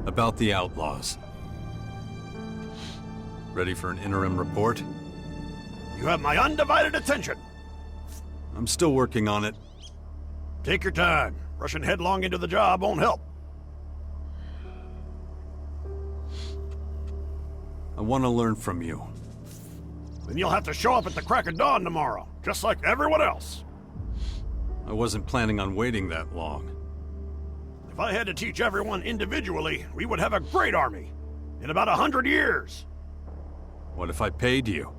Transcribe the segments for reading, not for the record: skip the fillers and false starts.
About the outlaws. Ready for an interim report? You have my undivided attention. I'm still working on it. Take your time. Rushing headlong into the job won't help. I want to learn from you. Then you'll have to show up at the crack of dawn tomorrow, just like everyone else. I wasn't planning on waiting that long. If I had to teach everyone individually, we would have a great army. In about 100 years. What if I paid you?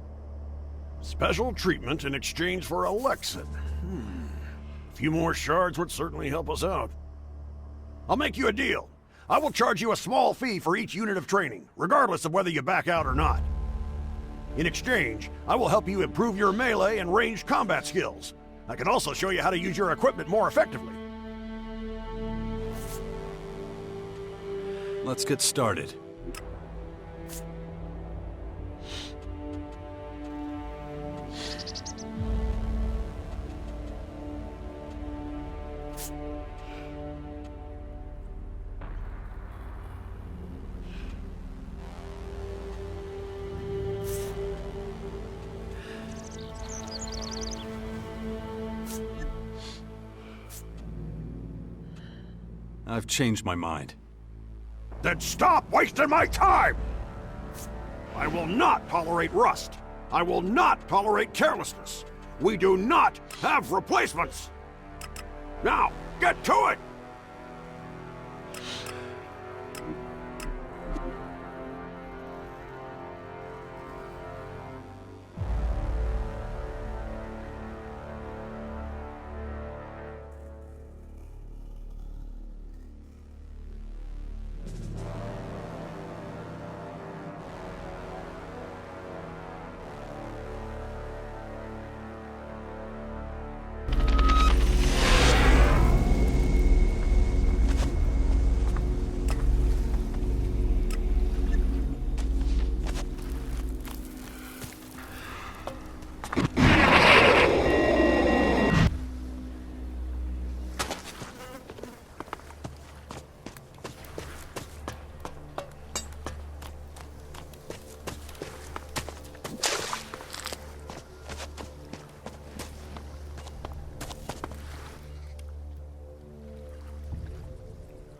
Special treatment in exchange for Alexej. A few more shards would certainly help us out. I'll make you a deal. I will charge you a small fee for each unit of training, regardless of whether you back out or not. In exchange, I will help you improve your melee and ranged combat skills. I can also show you how to use your equipment more effectively. Let's get started. I've changed my mind. Then stop wasting my time! I will not tolerate rust. I will not tolerate carelessness. We do not have replacements. Now, get to it!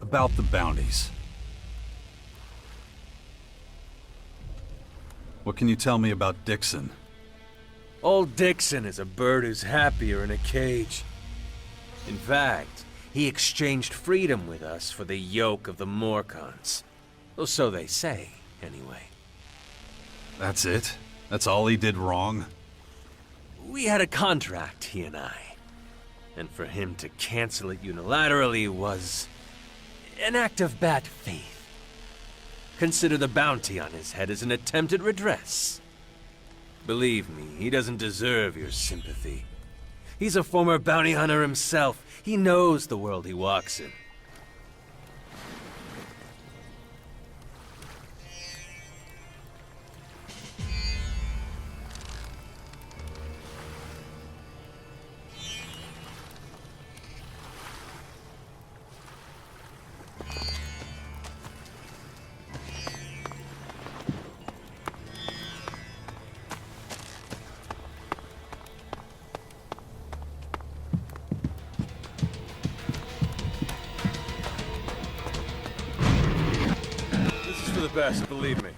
About the bounties. What can you tell me about Dixxon? Old Dixxon is a bird who's happier in a cage. In fact, he exchanged freedom with us for the yoke of the Morcons. Or so they say, anyway. That's it? That's all he did wrong? We had a contract, he and I. And for him to cancel it unilaterally was an act of bad faith. Consider the bounty on his head as an attempt at redress. Believe me, he doesn't deserve your sympathy. He's a former bounty hunter himself. He knows the world he walks in. The best, believe me.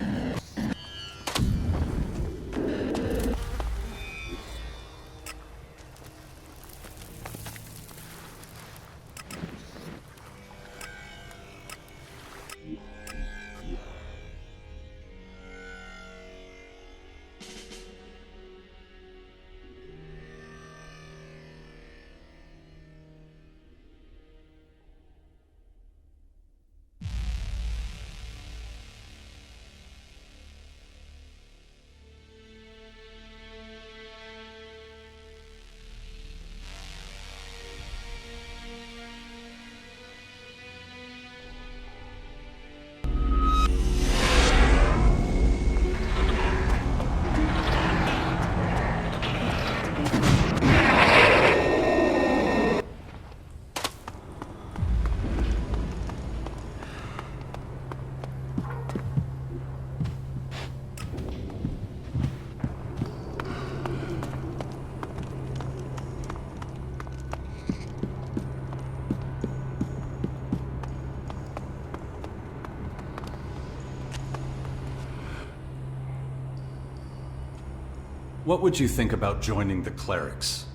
What would you think about joining the clerics?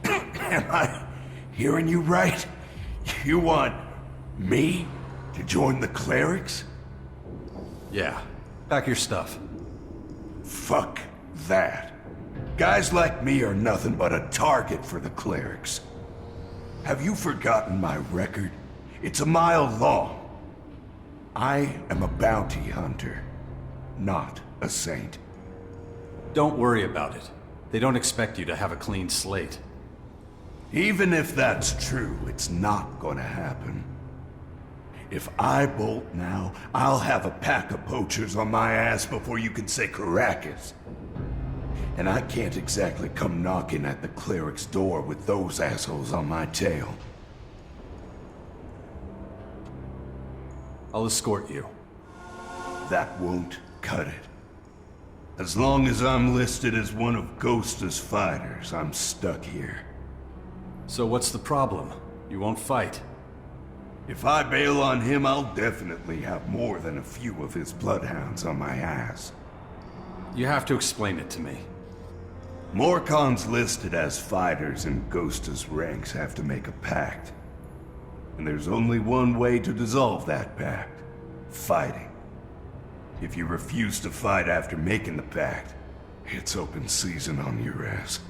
Am I hearing you right? You want me to join the clerics? Yeah. Pack your stuff. Fuck that. Guys like me are nothing but a target for the clerics. Have you forgotten my record? It's a mile long. I am a bounty hunter, not a saint. Don't worry about it. They don't expect you to have a clean slate. Even if that's true, it's not gonna happen. If I bolt now, I'll have a pack of poachers on my ass before you can say Caracas. And I can't exactly come knocking at the cleric's door with those assholes on my tail. I'll escort you. That won't cut it. As long as I'm listed as one of Gosta's fighters, I'm stuck here. So what's the problem? You won't fight. If I bail on him, I'll definitely have more than a few of his bloodhounds on my ass. You have to explain it to me. Morcons listed as fighters in Gosta's ranks have to make a pact. And there's only one way to dissolve that pact. Fighting. If you refuse to fight after making the pact, it's open season on your ass.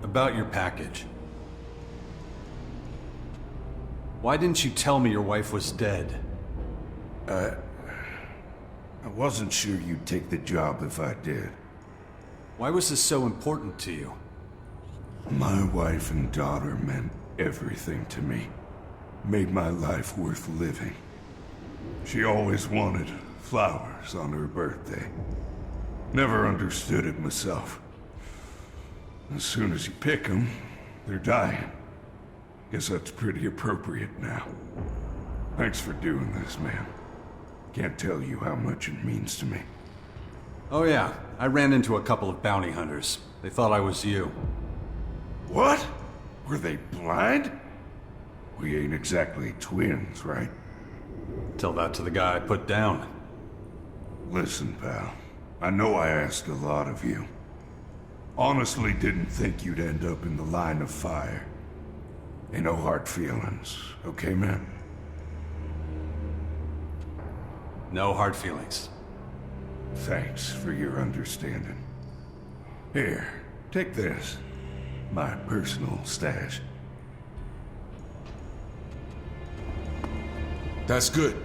About your package. Why didn't you tell me your wife was dead? I wasn't sure you'd take the job if I did. Why was this so important to you? My wife and daughter meant everything to me. Made my life worth living. She always wanted flowers on her birthday. Never understood it myself. As soon as you pick them, they're dying. Guess that's pretty appropriate now. Thanks for doing this, man. Can't tell you how much it means to me. Oh yeah, I ran into a couple of bounty hunters. They thought I was you. What? Were they blind? We ain't exactly twins, right? Tell that to the guy I put down. Listen, pal. I know I asked a lot of you. Honestly didn't think you'd end up in the line of fire. Ain't no hard feelings, okay, man? No hard feelings. Thanks for your understanding. Here, take this. My personal stash. That's good.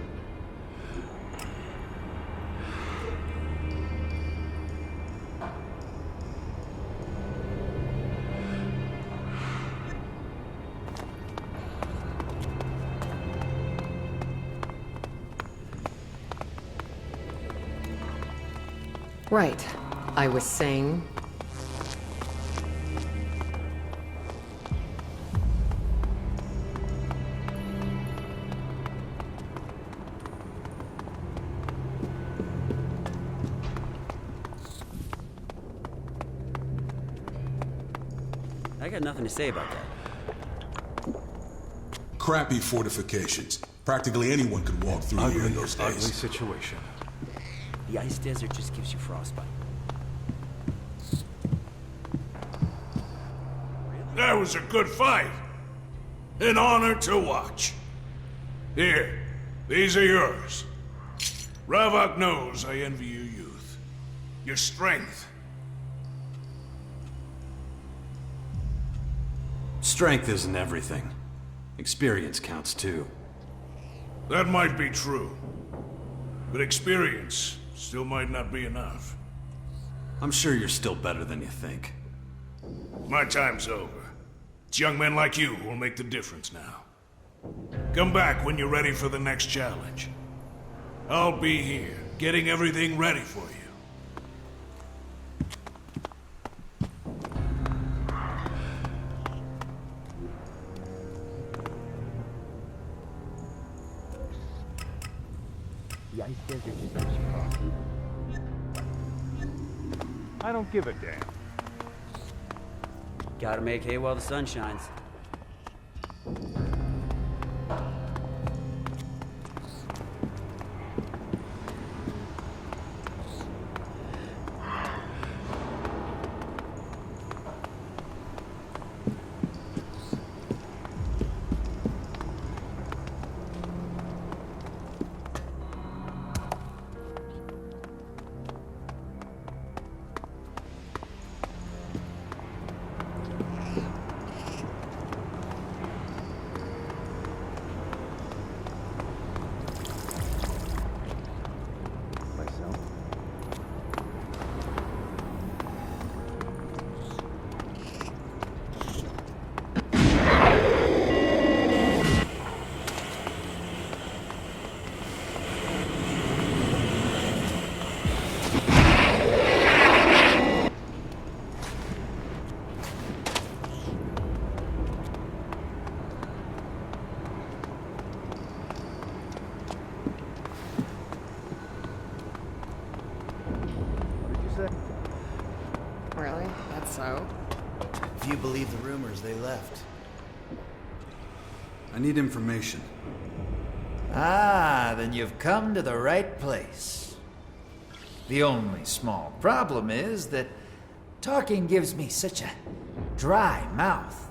Right. I was saying... I got nothing to say about that. Crappy fortifications. Practically anyone could walk through here in those ugly days. situation. The ice desert just gives you frostbite. That was a good fight. An honor to watch. Here, these are yours. Ravok knows I envy your youth. Your strength. Strength isn't everything. Experience counts too. That might be true. But experience still might not be enough. I'm sure you're still better than you think. My time's over. It's young men like you who will make the difference now. Come back when you're ready for the next challenge. I'll be here, getting everything ready for you. The ice desert just gives you frostbite. I don't give a damn. Gotta make hay while the sun shines. That's so. If you believe the rumors, they left. I need information. Ah, then you've come to the right place. The only small problem is that talking gives me such a dry mouth.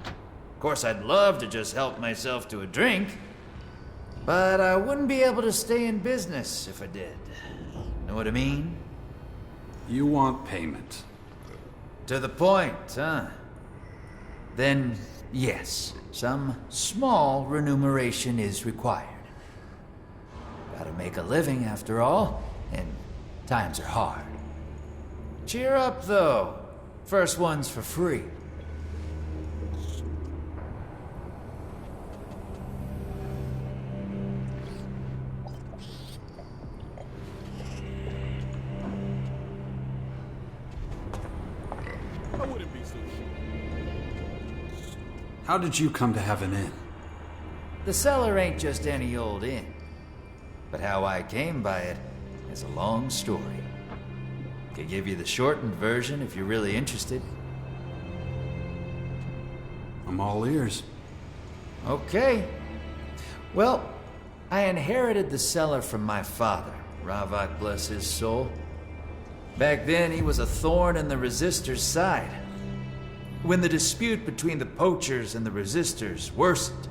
Of course, I'd love to just help myself to a drink, but I wouldn't be able to stay in business if I did. Know what I mean? You want payment. To the point, huh? Then, yes, some small remuneration is required. Gotta make a living after all, and times are hard. Cheer up, though. First one's for free. How did you come to have an inn? The cellar ain't just any old inn. But how I came by it is a long story. Could give you the shortened version if you're really interested. I'm all ears. Okay. Well, I inherited the cellar from my father, Ravak bless his soul. Back then, he was a thorn in the resistors' side. When the dispute between the poachers and the resistors worsened,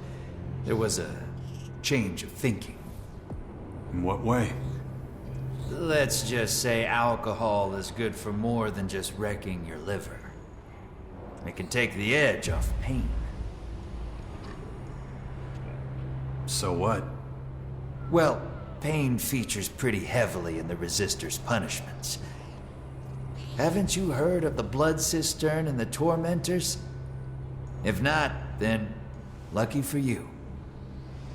there was a change of thinking. In what way? Let's just say alcohol is good for more than just wrecking your liver. It can take the edge off pain. So what? Well, pain features pretty heavily in the resistors' punishments. Haven't you heard of the blood cistern and the tormentors? If not, then lucky for you.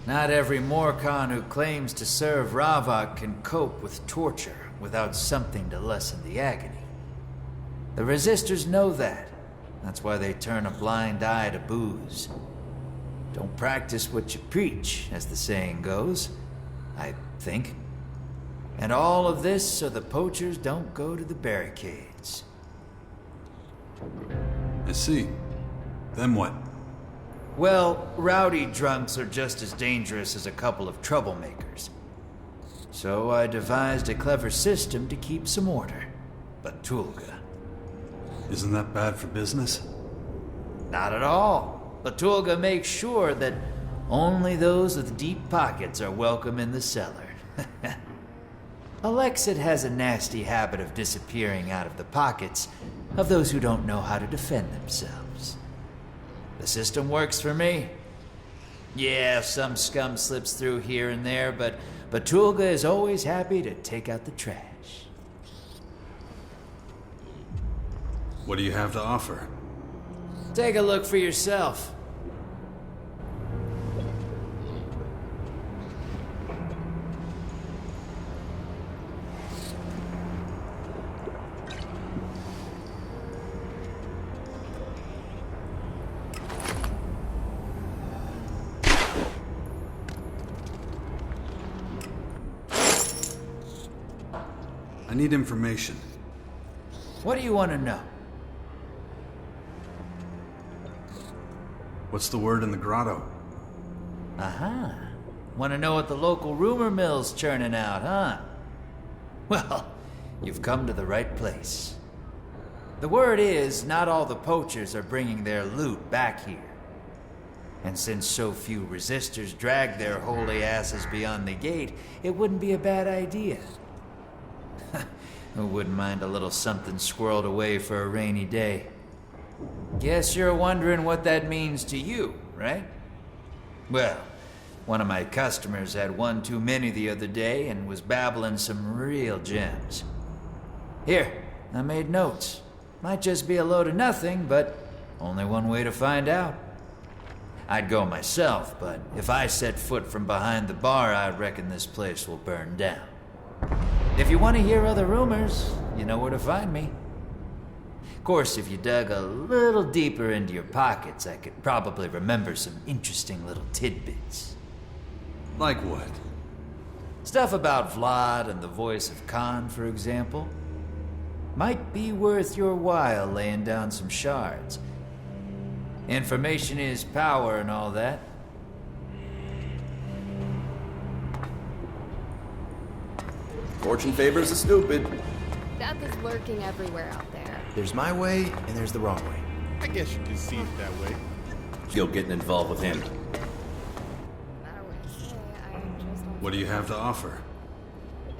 Not every Morcon who claims to serve Ravak can cope with torture without something to lessen the agony. The resistors know that. That's why they turn a blind eye to booze. Don't practice what you preach, as the saying goes, I think. And all of this so the poachers don't go to the barricades. I see. Then what? Well, rowdy drunks are just as dangerous as a couple of troublemakers. So I devised a clever system to keep some order. Batulga. Isn't that bad for business? Not at all. Batulga makes sure that only those with deep pockets are welcome in the cellar. Alexej has a nasty habit of disappearing out of the pockets of those who don't know how to defend themselves. The system works for me. Yeah, some scum slips through here and there, but Batulga is always happy to take out the trash. What do you have to offer? Take a look for yourself. I need information. What do you want to know? What's the word in the grotto? Aha. Want to know what the local rumor mill's churning out, huh? Well, you've come to the right place. The word is, not all the poachers are bringing their loot back here. And since so few resistors drag their holy asses beyond the gate, it wouldn't be a bad idea. Who wouldn't mind a little something squirreled away for a rainy day? Guess you're wondering what that means to you, right? Well, one of my customers had one too many the other day and was babbling some real gems. Here, I made notes. Might just be a load of nothing, but only one way to find out. I'd go myself, but if I set foot from behind the bar, I reckon this place will burn down. If you want to hear other rumors, you know where to find me. Of course, if you dug a little deeper into your pockets, I could probably remember some interesting little tidbits. Like what? Stuff about Vlad and the voice of Khan, for example. Might be worth your while laying down some shards. Information is power and all that. Fortune favors the stupid. Death is lurking everywhere out there. There's my way, and there's the wrong way. I guess you can see it that way. You're getting involved with him. No matter what you say, I just don't. What do you have to offer?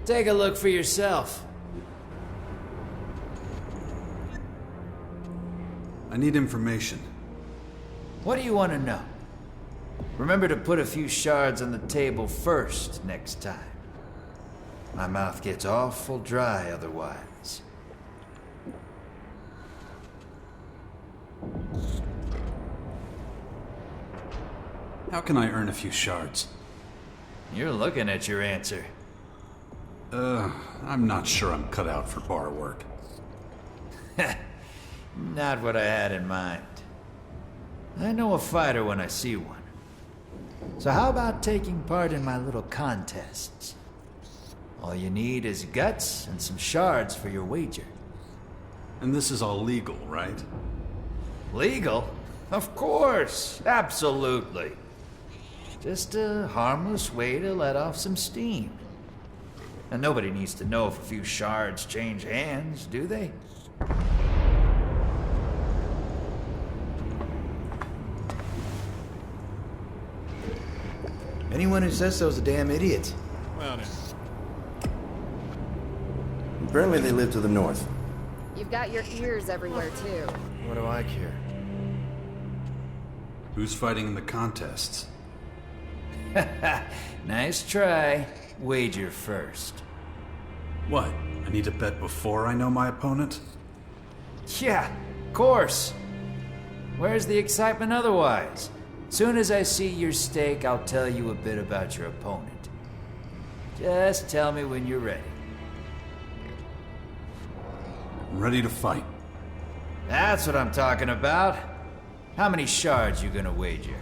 Take a look for yourself. I need information. What do you want to know? Remember to put a few shards on the table first next time. My mouth gets awful dry otherwise. How can I earn a few shards? You're looking at your answer. I'm not sure I'm cut out for bar work. Not what I had in mind. I know a fighter when I see one. So how about taking part in my little contests? All you need is guts and some shards for your wager. And this is all legal, right? Legal? Of course, absolutely. Just a harmless way to let off some steam. And nobody needs to know if a few shards change hands, do they? Anyone who says so is a damn idiot. Well then. Apparently they live to the north. You've got your ears everywhere, too. What do I care? Who's fighting in the contests? Nice try. Wager first. What? I need to bet before I know my opponent? Yeah, of course. Where's the excitement otherwise? Soon as I see your stake, I'll tell you a bit about your opponent. Just tell me when you're ready. I'm ready to fight. That's what I'm talking about. How many shards you gonna wager?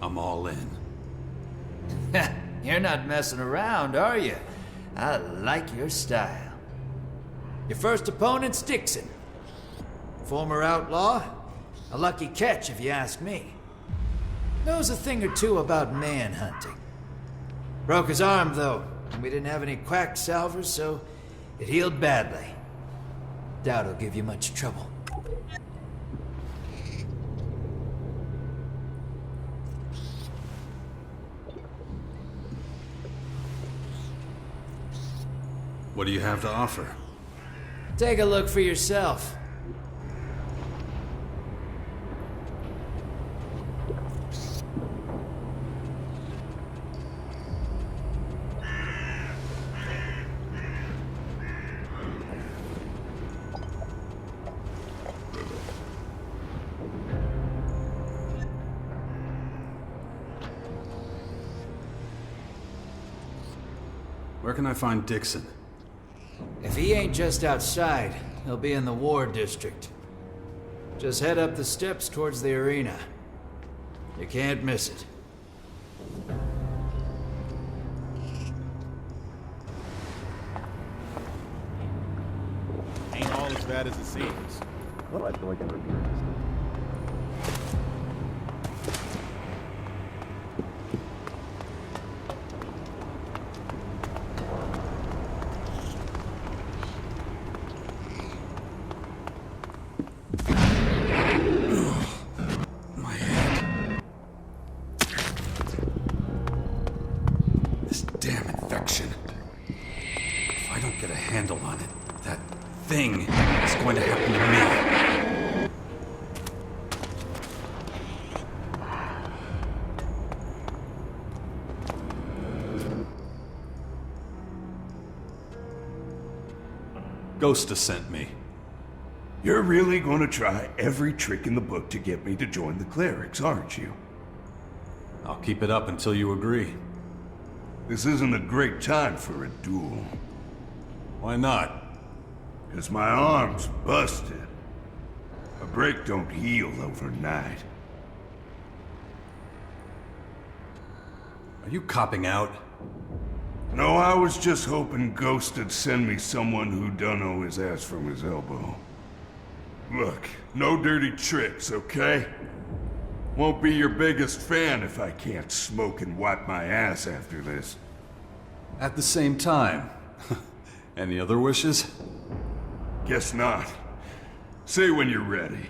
I'm all in. You're not messing around, are you? I like your style. Your first opponent's Dixxon. Former outlaw. A lucky catch, if you ask me. Knows a thing or two about manhunting. Broke his arm, though. We didn't have any quack salvers, so it healed badly. Doubt it'll give you much trouble. What do you have to offer? Take a look for yourself. Where can I find Dixxon? If he ain't just outside, he'll be in the War District. Just head up the steps towards the arena. You can't miss it. Ain't all as bad as it seems. Well, I feel like I'm repeating this. My head. This damn infection. If I don't get a handle on it, that thing is going to happen to me. Gosta sent me. You're really going to try every trick in the book to get me to join the clerics, aren't you? I'll keep it up until you agree. This isn't a great time for a duel. Why not? 'Cause my arm's busted. A break don't heal overnight. Are you copping out? No, I was just hoping Ghost'd send me someone who don't know his ass from his elbow. Look, no dirty tricks, okay? Won't be your biggest fan if I can't smoke and wipe my ass after this. At the same time, any other wishes? Guess not. Say when you're ready.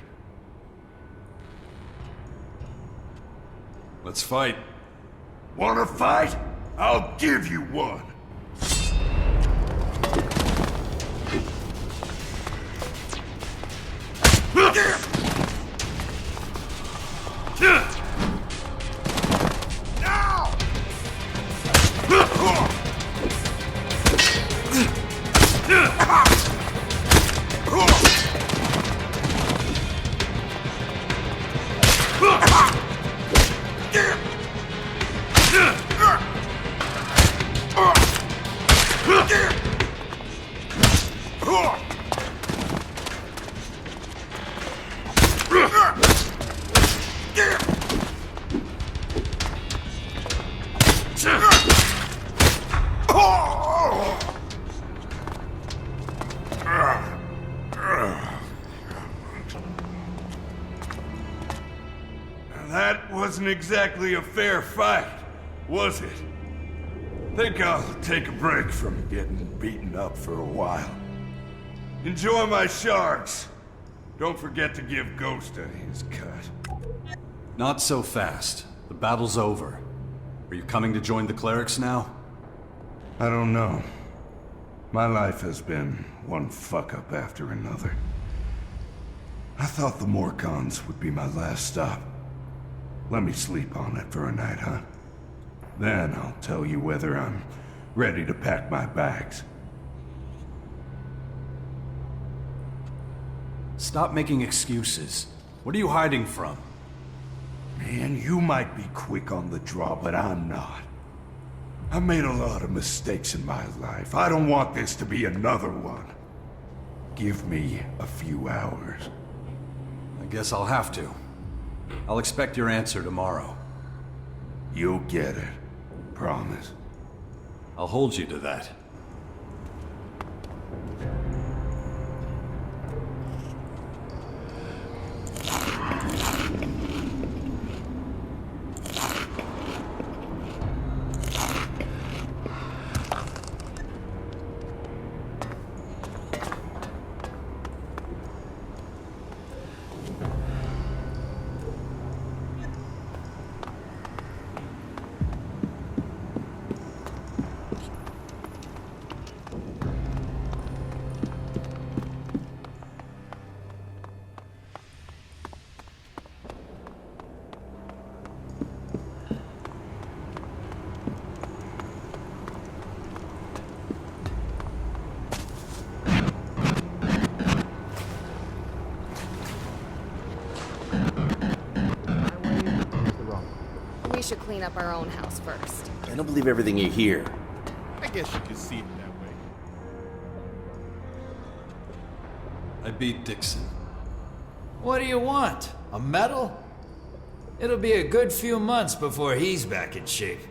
Let's fight. Wanna fight? I'll give you one. That wasn't exactly a fair fight, was it? Think I'll take a break from getting beaten up for a while. Enjoy my shards. Don't forget to give Gosta his cut. Not so fast. The battle's over. Are you coming to join the clerics now? I don't know. My life has been one fuck-up after another. I thought the Morcons would be my last stop. Let me sleep on it for a night, huh? Then I'll tell you whether I'm ready to pack my bags. Stop making excuses. What are you hiding from? Man, you might be quick on the draw, but I'm not. I've made a lot of mistakes in my life. I don't want this to be another one. Give me a few hours. I guess I'll have to. I'll expect your answer tomorrow. You'll get it. Promise. I'll hold you to that. We should clean up our own house first. I don't believe everything you hear. I guess you could see it that way. I beat Dixxon. What do you want? A medal? It'll be a good few months before he's back in shape.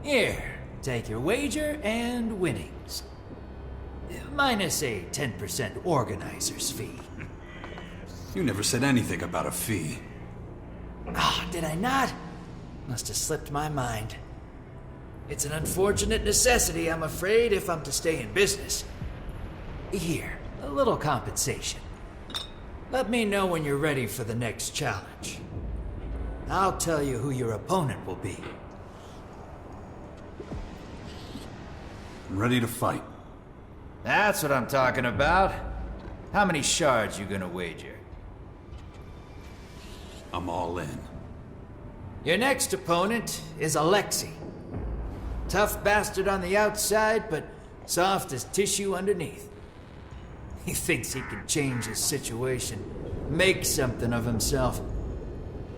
Here, take your wager and winnings. Minus a 10% organizer's fee. You never said anything about a fee. Ah, did I not? Must have slipped my mind. It's an unfortunate necessity, I'm afraid, if I'm to stay in business. Here, a little compensation. Let me know when you're ready for the next challenge. I'll tell you who your opponent will be. I'm ready to fight. That's what I'm talking about. How many shards you gonna wager? I'm all in. Your next opponent is Alexej. Tough bastard on the outside, but soft as tissue underneath. He thinks he can change his situation, make something of himself.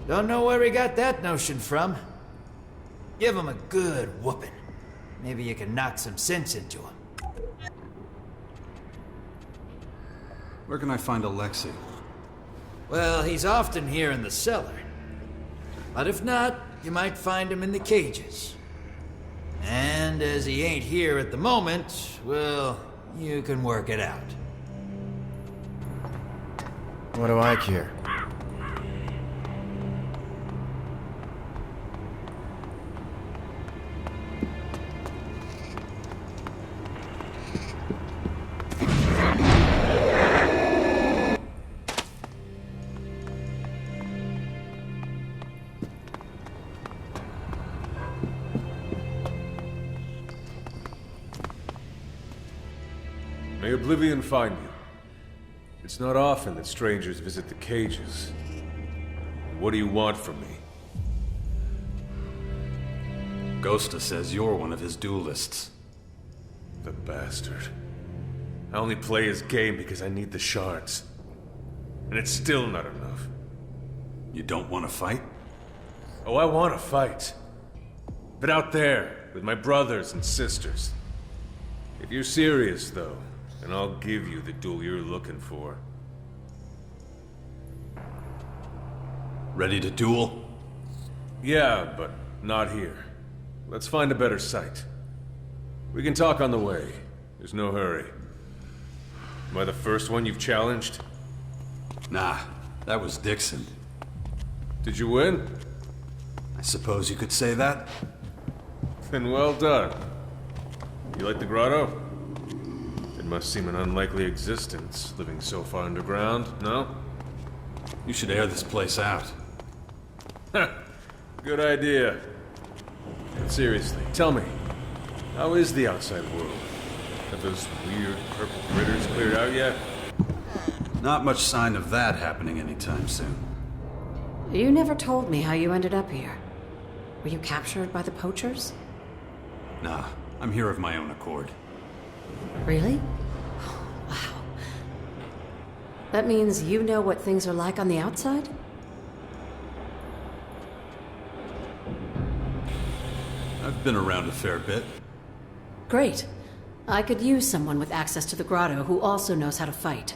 Don't know where he got that notion from. Give him a good whooping. Maybe you can knock some sense into him. Where can I find Alexej? Well, he's often here in the cellar. But if not, you might find him in the cages. And And as he ain't here at the moment, well, you can work it out. What do I care? May oblivion find you. It's not often that strangers visit the cages. What do you want from me? Gosta says you're one of his duelists. The bastard. I only play his game because I need the shards. And it's still not enough. You don't want to fight? Oh, I want to fight. But out there, with my brothers and sisters. If you're serious, though, then I'll give you the duel you're looking for. Ready to duel? Yeah, but not here. Let's find a better site. We can talk on the way. There's no hurry. Am I the first one you've challenged? Nah, that was Dixxon. Did you win? I suppose you could say that. Then well done. You like the grotto? It must seem an unlikely existence, living so far underground, no? You should air this place out. Good idea. But seriously, tell me, how is the outside world? Have those weird purple critters cleared out yet? Not much sign of that happening anytime soon. You never told me how you ended up here. Were you captured by the poachers? Nah, I'm here of my own accord. Really? Wow. That means you know what things are like on the outside? I've been around a fair bit. Great. I could use someone with access to the grotto who also knows how to fight.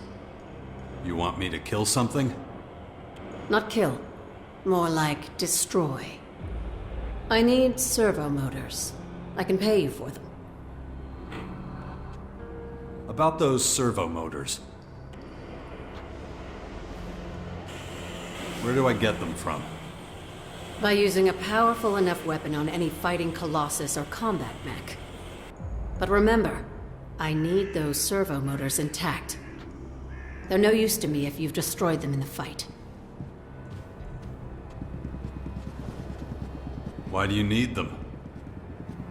You want me to kill something? Not kill. More like destroy. I need servo motors. I can pay you for them. About those servo motors. Where do I get them from? By using a powerful enough weapon on any fighting colossus or combat mech. But remember, I need those servo motors intact. They're no use to me if you've destroyed them in the fight. Why do you need them?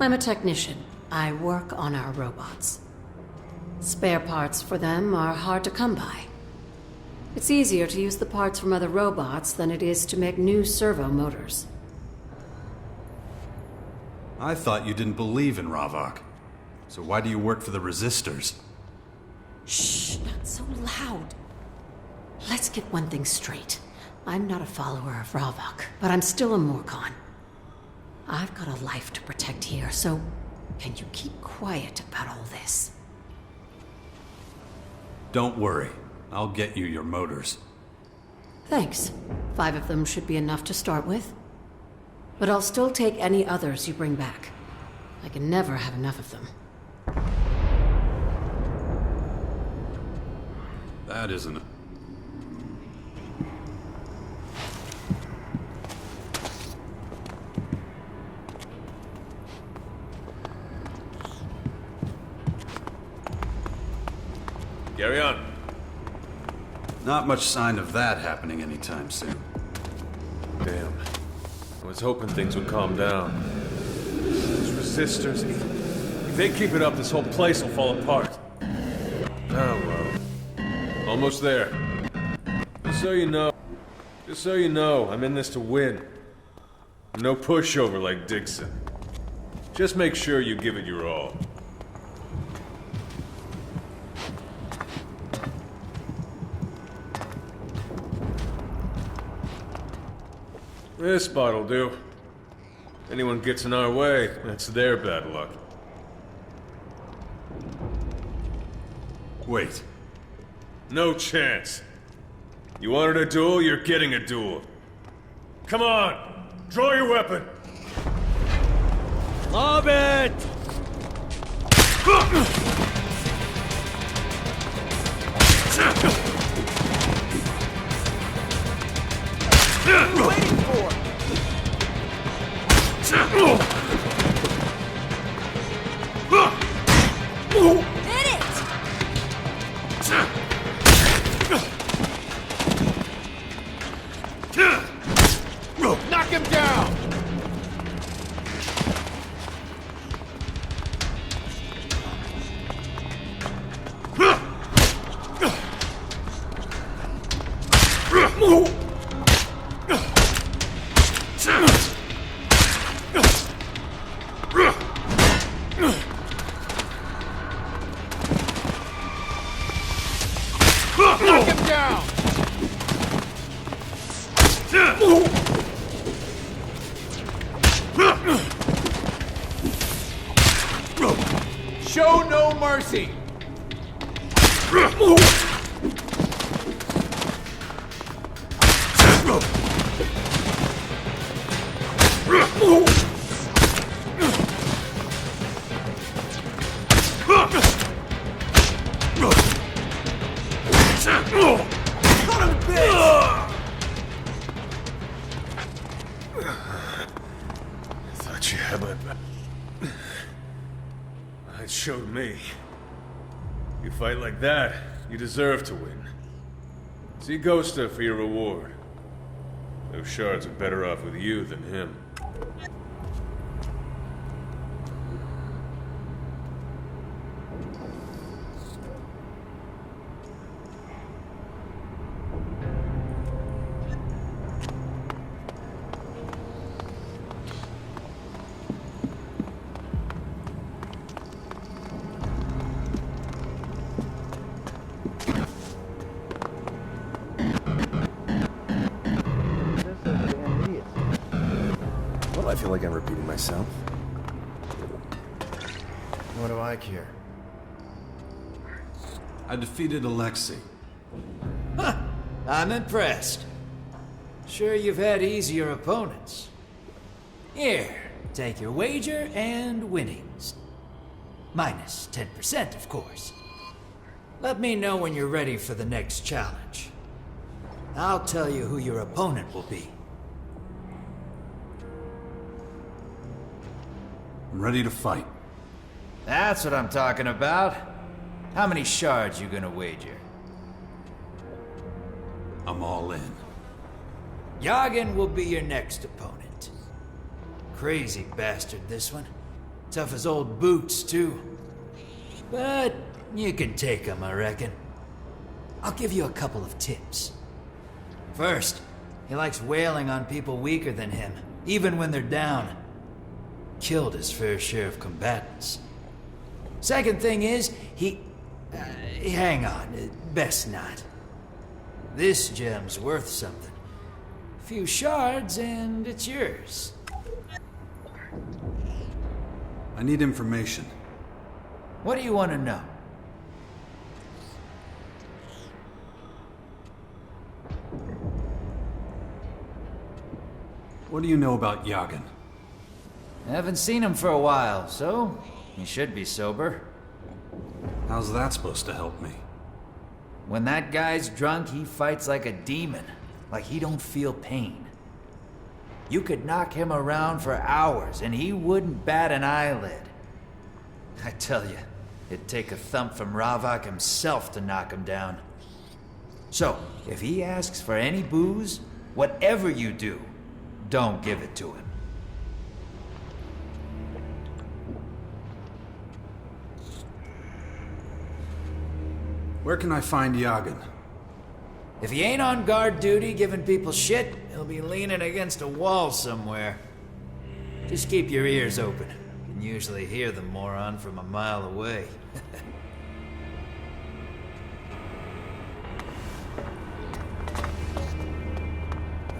I'm a technician. I work on our robots. Spare parts for them are hard to come by. It's easier to use the parts from other robots than it is to make new servo motors. I thought you didn't believe in Ravok. So why do you work for the Resistors? Shh, not so loud. Let's get one thing straight. I'm not a follower of Ravok, but I'm still a Morcon. I've got a life to protect here, so can you keep quiet about all this? Don't worry. I'll get you your motors. Thanks. 5 of them should be enough to start with. But I'll still take any others you bring back. I can never have enough of them. That isn't it. Carry on. Not much sign of that happening anytime soon. Damn. I was hoping things would calm down. Those resistors, if they keep it up, this whole place will fall apart. Oh well. Almost there. Just so you know, I'm in this to win. No pushover like Dixxon. Just make sure you give it your all. This spot'll do. Anyone gets in our way, that's their bad luck. Wait. No chance. You wanted a duel, you're getting a duel. Come on! Draw your weapon! Lob it! Waiting for? Hit it! Knock him down! Knock him down! Show no mercy! Thought you had my back. It showed me. You fight like that, you deserve to win. See Gosta for your reward. Those shards are better off with you than him. Well, I feel like I'm repeating myself. What do I care? I defeated Alexej. I'm impressed. Sure you've had easier opponents. Here, take your wager and winnings. Minus 10%, of course. Let me know when you're ready for the next challenge. I'll tell you who your opponent will be. I'm ready to fight. That's what I'm talking about. How many shards you gonna wager? I'm all in. Jagun will be your next opponent. Crazy bastard, this one. Tough as old boots, too. But you can take him, I reckon. I'll give you a couple of tips. First, he likes wailing on people weaker than him, even when they're down. Killed his fair share of combatants. Second thing is, hang on, best not. This gem's worth something. A few shards and it's yours. I need information. What do you want to know? What do you know about Jagun? I haven't seen him for a while, so he should be sober. How's that supposed to help me? When that guy's drunk, he fights like a demon, like he don't feel pain. You could knock him around for hours, and he wouldn't bat an eyelid. I tell you, it'd take a thump from Ravak himself to knock him down. So, if he asks for any booze, whatever you do, don't give it to him. Where can I find Jagun? If he ain't on guard duty giving people shit, he'll be leaning against a wall somewhere. Just keep your ears open. You can usually hear the moron from a mile away.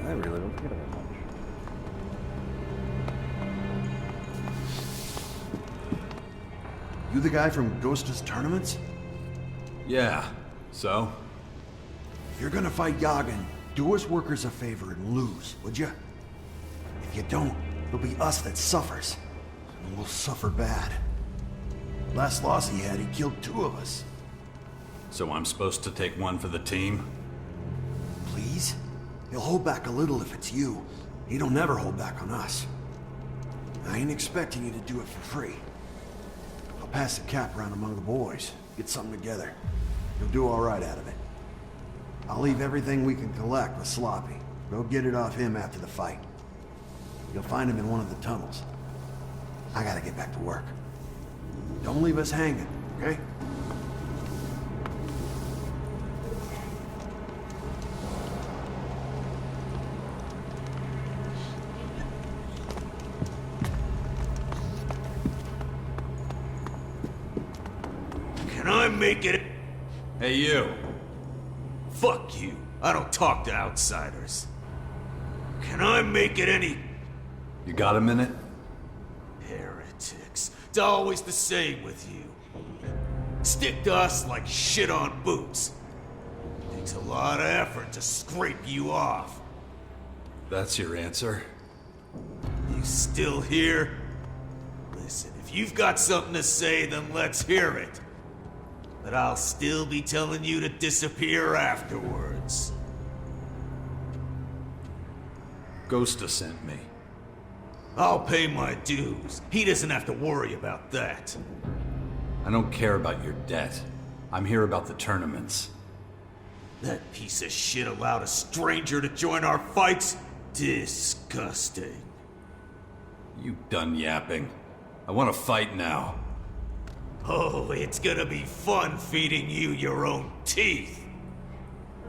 I really don't care that much. You the guy from Gosta's tournaments? Yeah, so? If you're gonna fight Jagun, do us workers a favor and lose, would you? If you don't, it'll be us that suffers. And we'll suffer bad. Last loss he had, he killed 2 of us. So I'm supposed to take one for the team? Please? He'll hold back a little if it's you. He don't never hold back on us. I ain't expecting you to do it for free. I'll pass the cap around among the boys. Get something together. You'll do all right out of it. I'll leave everything we can collect with Sloppy. Go get it off him after the fight. You'll find him in one of the tunnels. I gotta get back to work. Don't leave us hanging, okay? Can I make it? Hey, you. Fuck you. I don't talk to outsiders. Can I make it any... You got a minute? Heretics. It's always the same with you. Stick to us like shit on boots. Takes a lot of effort to scrape you off. That's your answer? You still here? Listen, if you've got something to say, then let's hear it. But I'll still be telling you to disappear afterwards. Gosta sent me. I'll pay my dues. He doesn't have to worry about that. I don't care about your debt. I'm here about the tournaments. That piece of shit allowed a stranger to join our fights? Disgusting. You done yapping. I want to fight now. Oh, it's gonna be fun feeding you your own teeth.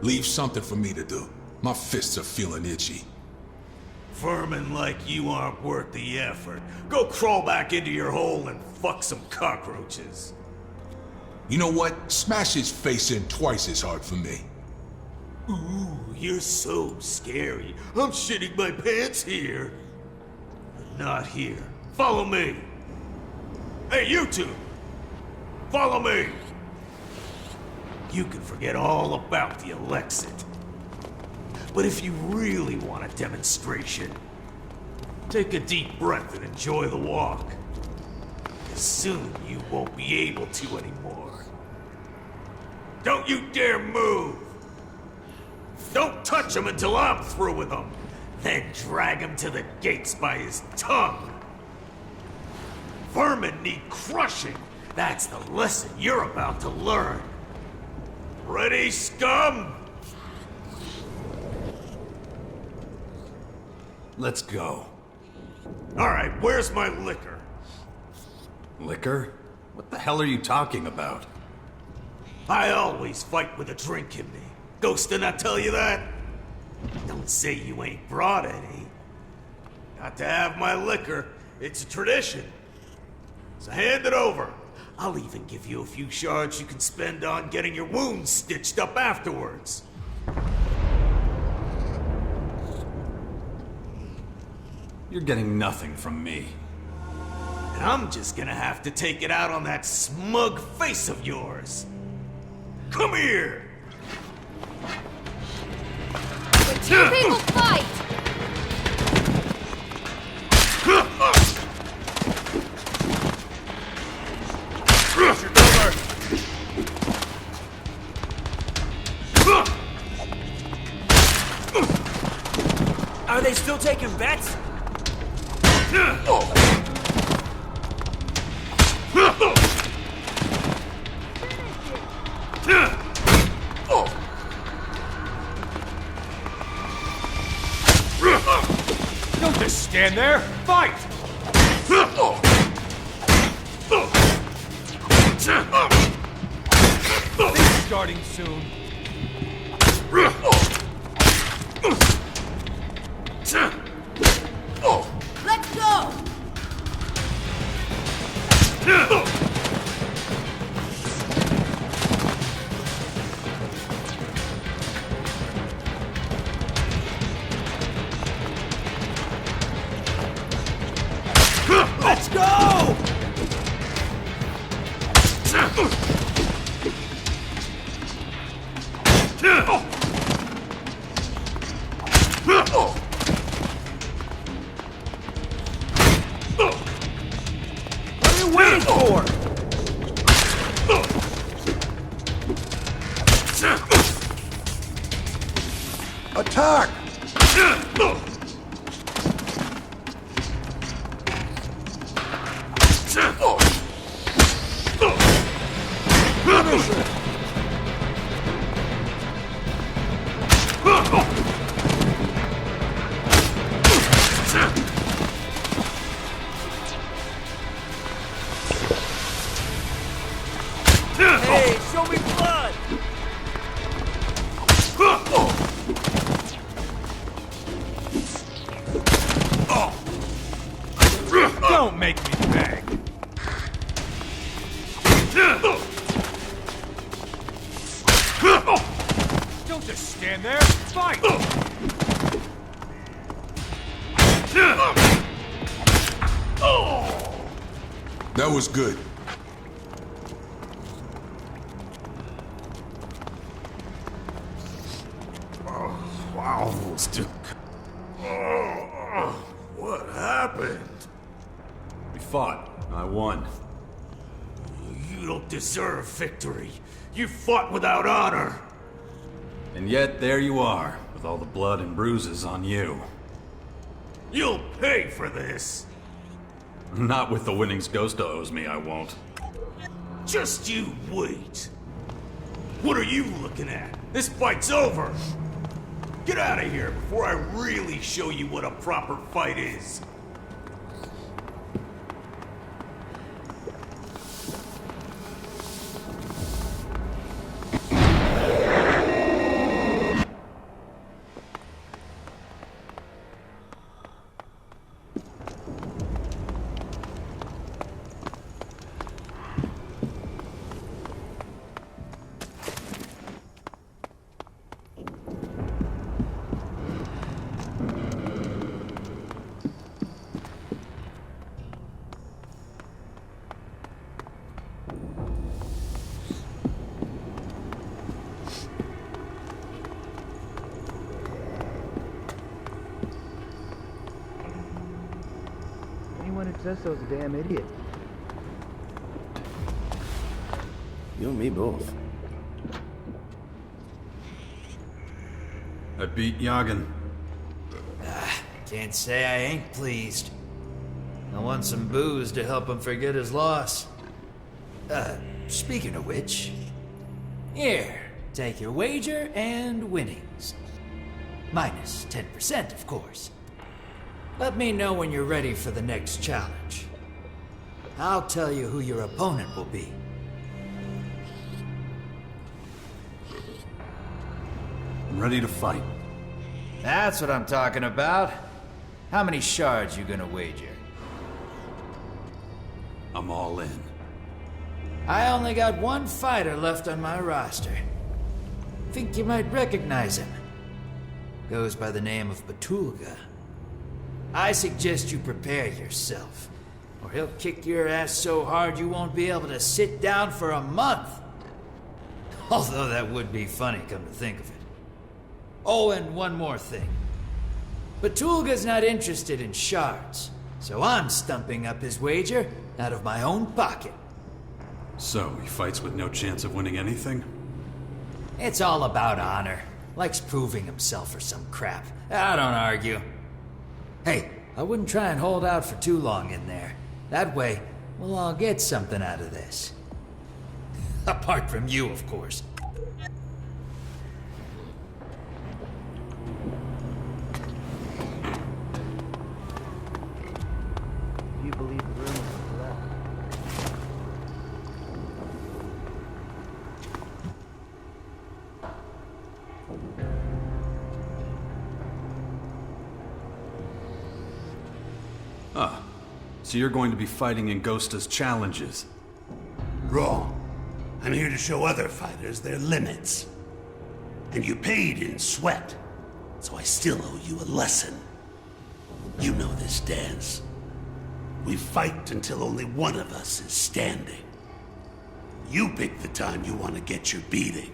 Leave something for me to do. My fists are feeling itchy. Vermin like you aren't worth the effort. Go crawl back into your hole and fuck some cockroaches. You know what? Smash his face in twice as hard for me. Ooh, you're so scary. I'm shitting my pants here. But not here. Follow me. Hey, you two! Follow me! You can forget all about the Alexej. But if you really want a demonstration, take a deep breath and enjoy the walk. 'Cause soon you won't be able to anymore. Don't you dare move! Don't touch him until I'm through with him! Then drag him to the gates by his tongue! Vermin need crushing! That's the lesson you're about to learn! Ready, scum? Let's go. Alright, where's my liquor? Liquor? What the hell are you talking about? I always fight with a drink in me. Gosta not tell you that? Don't say you ain't brought any. Got to have my liquor. It's a tradition. So hand it over. I'll even give you a few shards you can spend on getting your wounds stitched up afterwards. You're getting nothing from me. And I'm just gonna have to take it out on that smug face of yours. Come here! The two people fight! Are they still taking bets? Don't just stand there! Fight! This is starting soon. Let's go! Let's go! Attack! Hey, show me blood! Don't make me beg. Don't just stand there. Fight! That was good. Wow, still. What happened? We fought. I won. You don't deserve victory. You fought without honor. And yet, there you are, with all the blood and bruises on you. You'll pay for this. Not with the winnings Gosta owes me, I won't. Just you wait. What are you looking at? This fight's over. Get out of here before I really show you what a proper fight is. Anyone who says so is a damn idiot. You and me both. I beat Jagun. Can't say I ain't pleased. I want some booze to help him forget his loss. Speaking of which, here, take your wager and winnings. Minus 10%, of course. Let me know when you're ready for the next challenge. I'll tell you who your opponent will be. I'm ready to fight. That's what I'm talking about. How many shards you gonna wager? I'm all in. I only got one fighter left on my roster. Think you might recognize him. Goes by the name of Batulga. I suggest you prepare yourself, or he'll kick your ass so hard you won't be able to sit down for a month. Although that would be funny, come to think of it. Oh, and one more thing. Batulga's not interested in shards, so I'm stumping up his wager out of my own pocket. So, he fights with no chance of winning anything? It's all about honor. Likes proving himself or some crap. I don't argue. Hey, I wouldn't try and hold out for too long in there. That way, we'll all get something out of this. Apart from you, of course. Do you believe the rumors are correct? Ah, so you're going to be fighting in Gosta's challenges? Wrong. I'm here to show other fighters their limits. And you paid in sweat, so I still owe you a lesson. You know this dance. We fight until only one of us is standing. You pick the time you want to get your beating.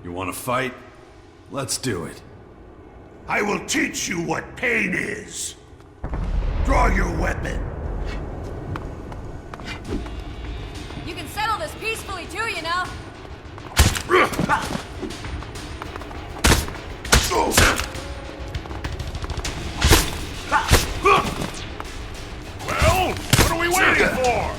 You want to fight? Let's do it. I will teach you what pain is. Draw your weapon. peacefully too, you know. Well, what are we waiting for?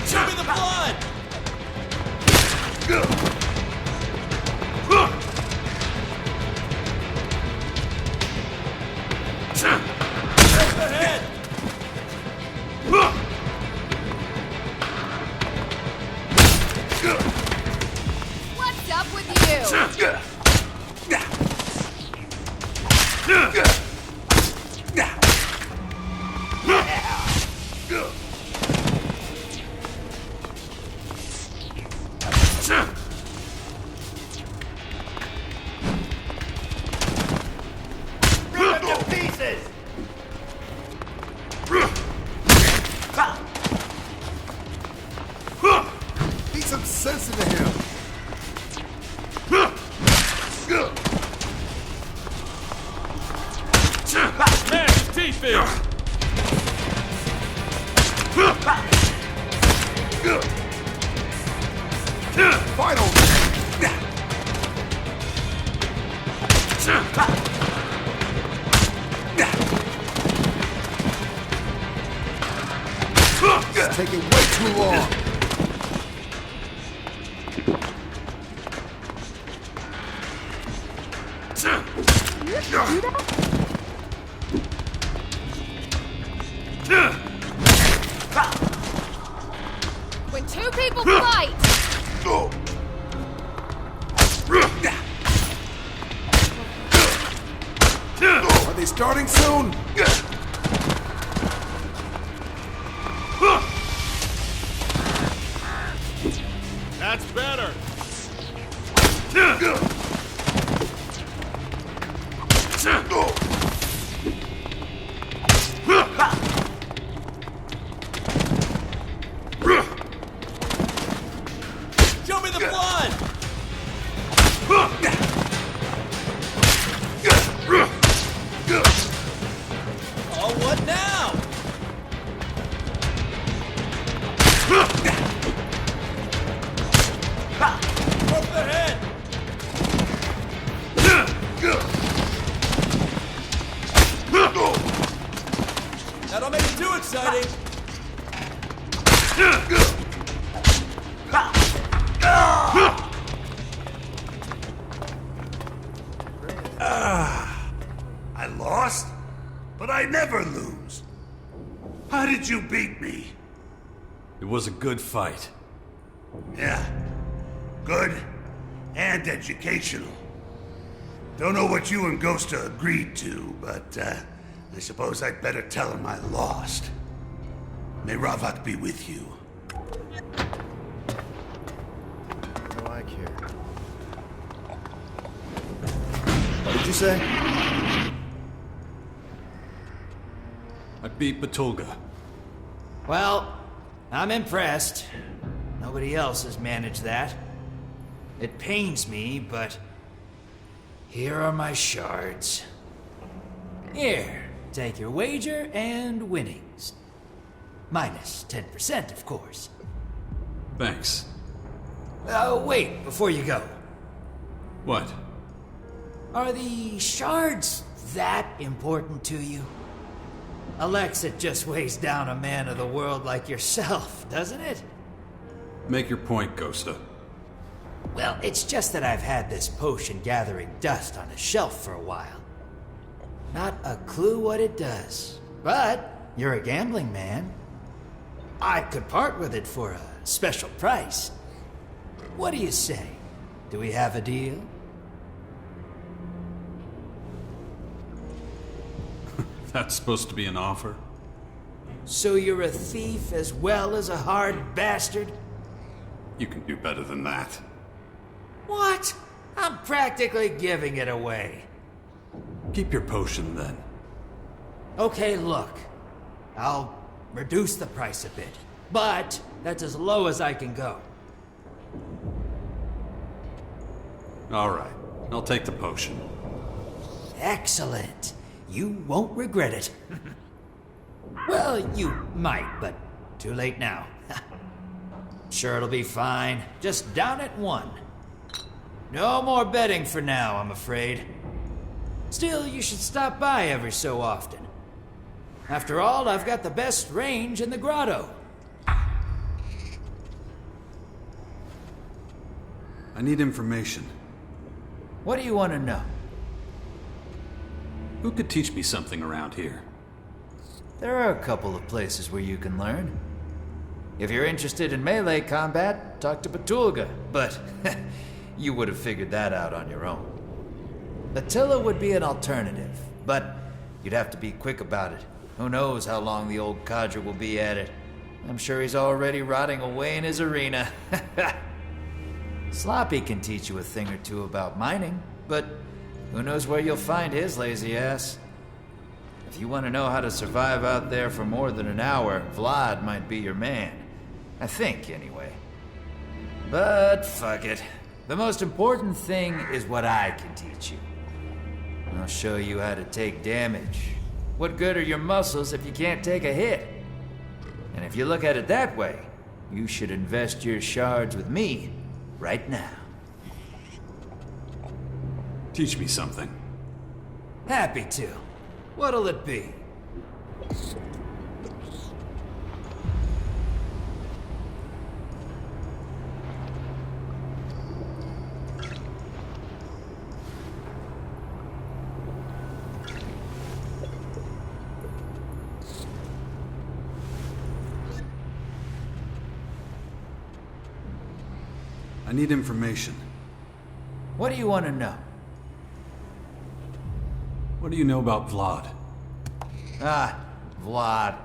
Show me the blood! Take the head! What's up with you? Rip him to pieces! Need some sense into him. Smash his teeth in! Final. It's taking way too long. When two people fight, Are they starting soon? That's better! Show me the blood! Oh, what now? Off the head! Now don't make it too exciting! I lost? But I never lose. How did you beat me? It was a good fight. Yeah. Good and educational. Don't know what you and Gosta agreed to, but I suppose I'd better tell him I lost. May Ravak be with you. What do I care? What did you say? I beat Batulga. Well, I'm impressed. Nobody else has managed that. It pains me, but here are my shards. Here, take your wager and winnings. Minus 10%, of course. Thanks. Wait, before you go. What? Are the shards that important to you? Alexej just weighs down a man of the world like yourself, doesn't it? Make your point, Gosta. Well, it's just that I've had this potion gathering dust on a shelf for a while. Not a clue what it does. But you're a gambling man. I could part with it for a special price. What do you say? Do we have a deal? That's supposed to be an offer? So you're a thief as well as a hard bastard? You can do better than that. What? I'm practically giving it away. Keep your potion, then. Okay, look. I'll reduce the price a bit, but that's as low as I can go. All right. I'll take the potion. Excellent. You won't regret it. Well, you might, but too late now. Sure, it'll be fine. Just down at 1. No more betting for now, I'm afraid. Still, you should stop by every so often. After all, I've got the best range in the grotto. I need information. What do you want to know? Who could teach me something around here? There are a couple of places where you can learn. If you're interested in melee combat, talk to Batulga, but you would have figured that out on your own. Attila would be an alternative, but you'd have to be quick about it. Who knows how long the old codger will be at it. I'm sure he's already rotting away in his arena. Sloppy can teach you a thing or two about mining, but who knows where you'll find his lazy ass. If you want to know how to survive out there for more than an hour, Vlad might be your man. I think, anyway. But fuck it. The most important thing is what I can teach you. I'll show you how to take damage. What good are your muscles if you can't take a hit? And if you look at it that way, you should invest your shards with me right now. Teach me something. Happy to. What'll it be? I need information. What do you want to know? What do you know about Vlad? Ah, Vlad.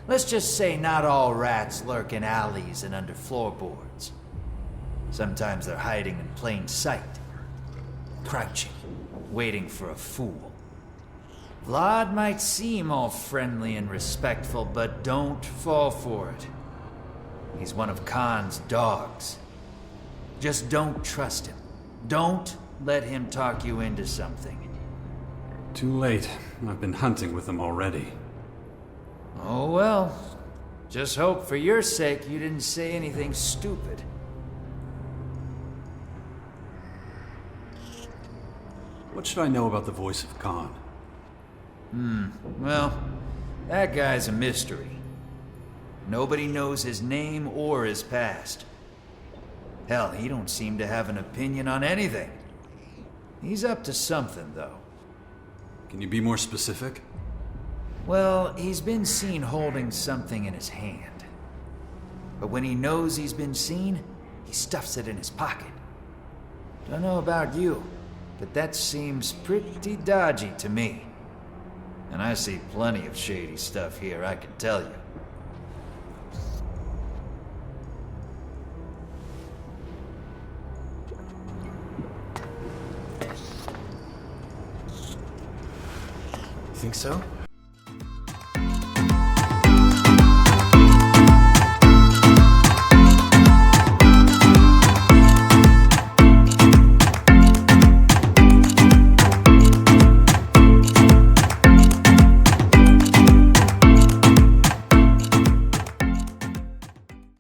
Let's just say not all rats lurk in alleys and under floorboards. Sometimes they're hiding in plain sight, crouching, waiting for a fool. Vlad might seem all friendly and respectful, but don't fall for it. He's one of Khan's dogs. Just don't trust him. Don't let him talk you into something. Too late. I've been hunting with them already. Oh well. Just hope for your sake you didn't say anything stupid. What should I know about the voice of Khan? Well, that guy's a mystery. Nobody knows his name or his past. Hell, he don't seem to have an opinion on anything. He's up to something, though. Can you be more specific? Well, he's been seen holding something in his hand. But when he knows he's been seen, he stuffs it in his pocket. Don't know about you, but that seems pretty dodgy to me. And I see plenty of shady stuff here, I can tell you. Think so?